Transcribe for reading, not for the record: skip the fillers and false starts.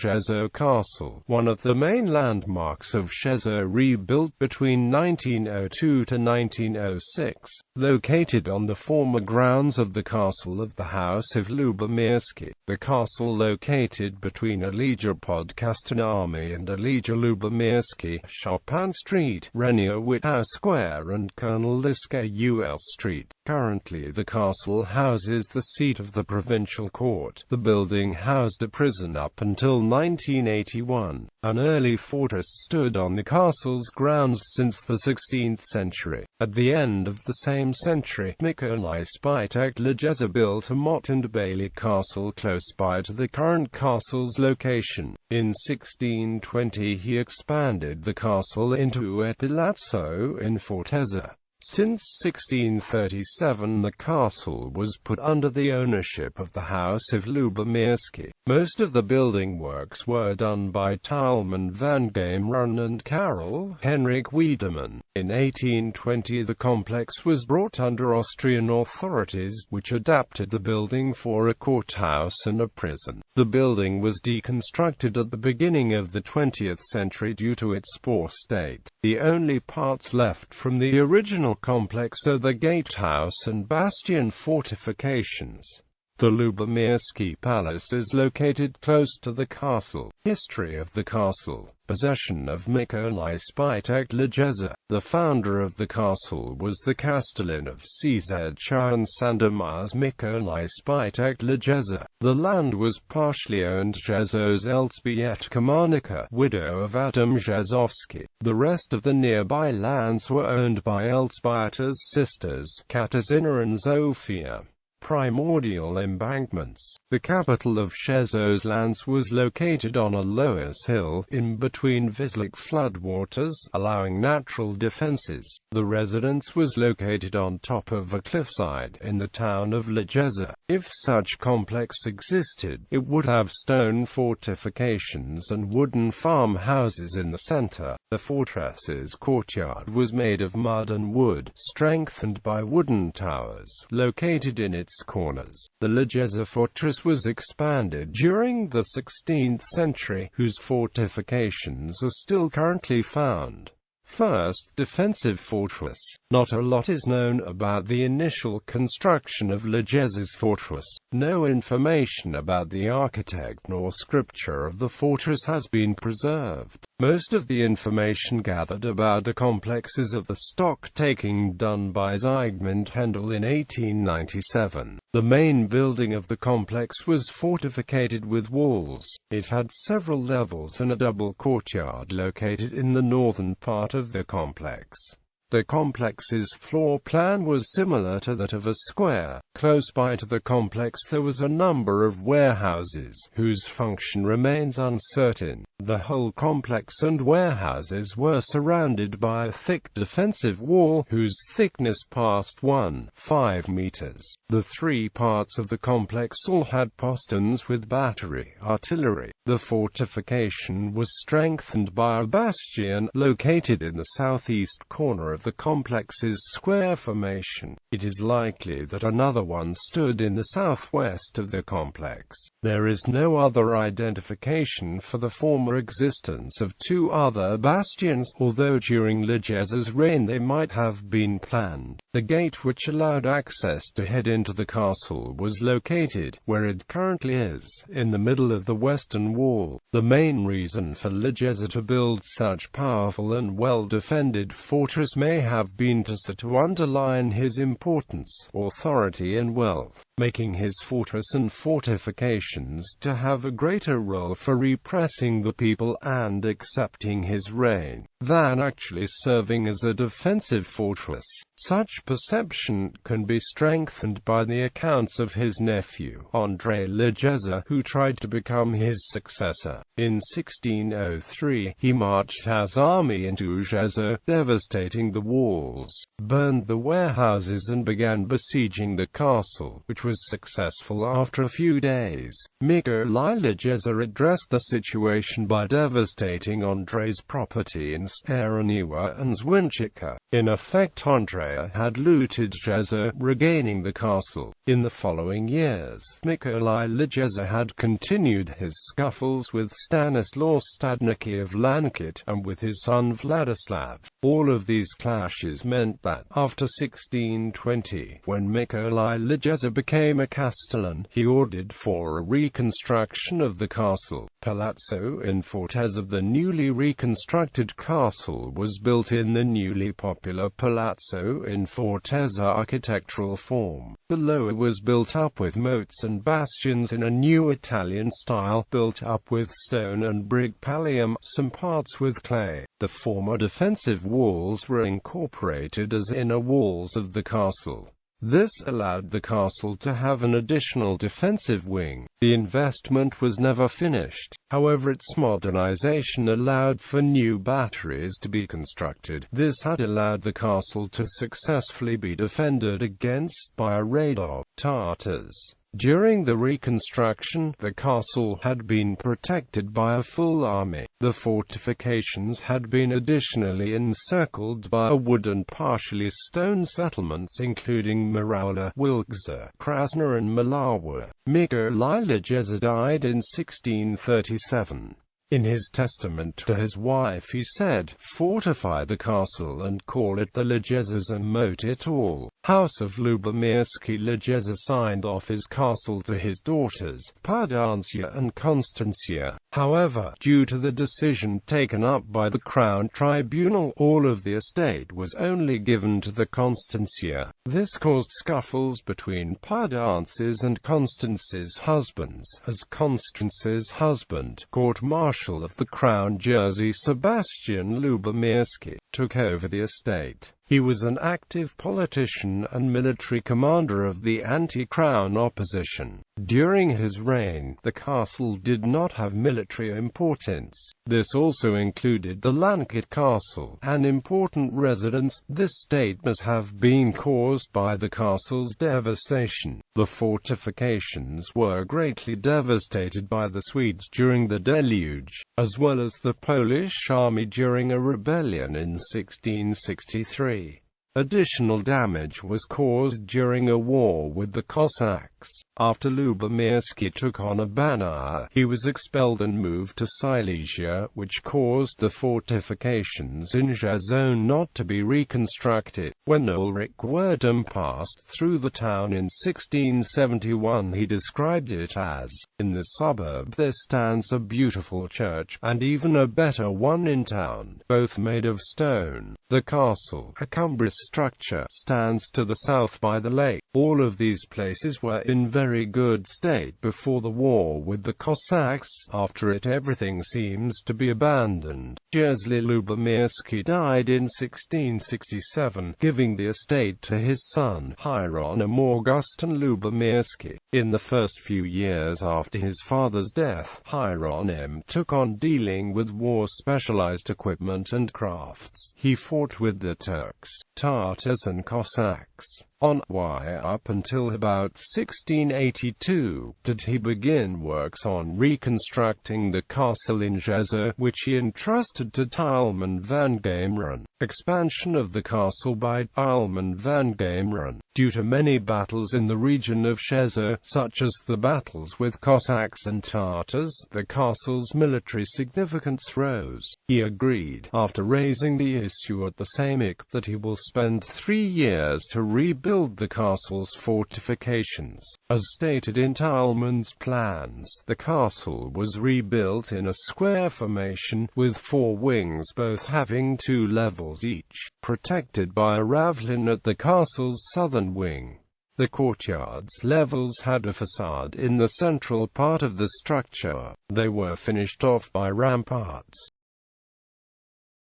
Rzeszów Castle, one of the main landmarks of Rzeszów, rebuilt between 1902 to 1906, located on the former grounds of the castle of the House of Lubomirski. The castle located between Aleja pod Kasztanami and Aleja Lubomirski, Chopin Street, Śreniawitów Square and Colonel Lis-Kul Street. Currently the castle houses the seat of the provincial court. The building housed a prison up until 1981. An early fortress stood on the castle's grounds since the 16th century. At the end of the same century, Lis-Kul built a motte and bailey castle close by to the current castle's location. In 1620 he expanded the castle into a palazzo in fortezza. Since 1637 the castle was put under the ownership of the House of Lubomirski. Most of the building works were done by Tileman van Gameren and Karel Henrik Wiedemann. In 1820 the complex was brought under Austrian authorities, which adapted the building for a courthouse and a prison. The building was deconstructed at the beginning of the 20th century due to its poor state. The only parts left from the original complex are the gatehouse and bastion fortifications. The Lubomirski Palace is located close to the castle. History of the castle. Possession of Lis-Kul. The founder of the castle was the Castellan of Czarn and Sandomierz Lis-Kul. The land was partially owned Rzeszow's Elżbieta Komarnicka, widow of Adam Rzeszowski. The rest of the nearby lands were owned by Elżbieta's sisters, Katarzyna and Zofia. Primordial embankments. The capital of Rzeszow's lands was located on a lower hill, in between Wislik floodwaters, allowing natural defenses. The residence was located on top of a cliffside, in the town of Rzeszów. If such complex existed, it would have stone fortifications and wooden farmhouses in the center. The fortress's courtyard was made of mud and wood, strengthened by wooden towers, located in its corners. The Rzeszów fortress was expanded during the 16th century, whose fortifications are still currently found. First defensive fortress. Not a lot is known about the initial construction of Rzeszow's fortress. No information about the architect nor scripture of the fortress has been preserved. Most of the information gathered about the complex is of the stock-taking done by Zygmunt Hendel in 1897. The main building of the complex was fortificated with walls. It had several levels and a double courtyard located in the northern part of the complex. The complex's floor plan was similar to that of a square. Close by to the complex there was a number of warehouses, whose function remains uncertain. The whole complex and warehouses were surrounded by a thick defensive wall, whose thickness passed 1.5 meters. The three parts of the complex all had posterns with battery artillery. The fortification was strengthened by a bastion, located in the southeast corner of the complex's square formation. It is likely that another one stood in the southwest of the complex. There is no other identification for the former existence of two other bastions, although during Rzeszow's reign they might have been planned. The gate which allowed access to head into the castle was located, where it currently is, in the middle of the western wall. The main reason for Rzeszów to build such powerful and well-defended fortress may have been to underline his importance, authority and wealth, making his fortress and fortifications to have a greater role for repressing the people and accepting his reign, than actually serving as a defensive fortress. Such perception can be strengthened by the accounts of his nephew, Andrzej Rzeszów, who tried to become his successor. In 1603, he marched his army into Rzeszów, devastating the walls, burned the warehouses and began besieging the castle, which was successful after a few days. Mikołaj Rzeszów addressed the situation by devastating Andrzej's property in Śreniawitów and Zwińczyce. In effect, Andrea had looted Rzeszów, regaining the castle. In the following years, Mikołaj Rzeszów had continued his scuffles with Stanislaw Stadnicki of Lankit, and with his son Vladislav. All of these clashes meant that, after 1620, when Mikołaj Rzeszów became a castellan, he ordered for a reconstruction of the castle. Palazzo in Fortezza of the newly reconstructed castle was built in the newly popular Palazzo in Fortezza architectural form. The lower was built up with moats and bastions in a new Italian style, built up with stone and brick pallium, some parts with clay. The former defensive walls were incorporated as inner walls of the castle. This allowed the castle to have an additional defensive wing. The investment was never finished. However, its modernization allowed for new batteries to be constructed. This had allowed the castle to successfully be defended against by a raid of Tartars. During the reconstruction, the castle had been protected by a full army. The fortifications had been additionally encircled by a wood and partially stone settlements including Maraula, Wilkza, Krasna and Malawa. Mikołaj Rzeszów died in 1637. In his testament to his wife he said, "Fortify the castle and call it the Rzeszów and moat it all." House of Lubomirski-The signed off his castle to his daughters, Pardancia and Constancia. However, due to the decision taken up by the Crown Tribunal, all of the estate was only given to the Constancia. This caused scuffles between Pardancia's and Constance's husbands, as Constance's husband, court-martial of the Crown Jersey Sebastian Lubomirski, took over the estate. He was an active politician and military commander of the anti-crown opposition. During his reign, the castle did not have military importance. This also included the Lankit Castle, an important residence. This state must have been caused by the castle's devastation. The fortifications were greatly devastated by the Swedes during the deluge, as well as the Polish army during a rebellion in 1663. Additional damage was caused during a war with the Cossacks. After Lubomirski took on a banner, he was expelled and moved to Silesia, which caused the fortifications in Rzeszów not to be reconstructed. When Ulrich Werdum passed through the town in 1671, he described it as, "In the suburb there stands a beautiful church, and even a better one in town, both made of stone. The castle, a cumbrous structure, stands to the south by the lake." All of these places were in very good state before the war with the Cossacks. After it, everything seems to be abandoned. Jerzy Lubomirski died in 1667, giving the estate to his son, Hieronym Augustin Lubomirski. In the first few years after his father's death, Hieronym took on dealing with war-specialized equipment and crafts. He fought with the Turks, Tartars and Cossacks. Up until about 1682, did he begin works on reconstructing the castle in Rzeszów, which he entrusted to Tieleman van Gameren. Expansion of the castle by Tieleman van Gameren. Due to many battles in the region of Rzeszów, such as the battles with Cossacks and Tartars, the castle's military significance rose. He agreed, after raising the issue at the Sejmik, that he will spend 3 years to rebuild the castle's fortifications. As stated in Tieleman's plans, the castle was rebuilt in a square formation, with 4 wings both having 2 levels each, protected by a ravelin at the castle's southern wing. The courtyard's levels had a facade in the central part of the structure. They were finished off by ramparts.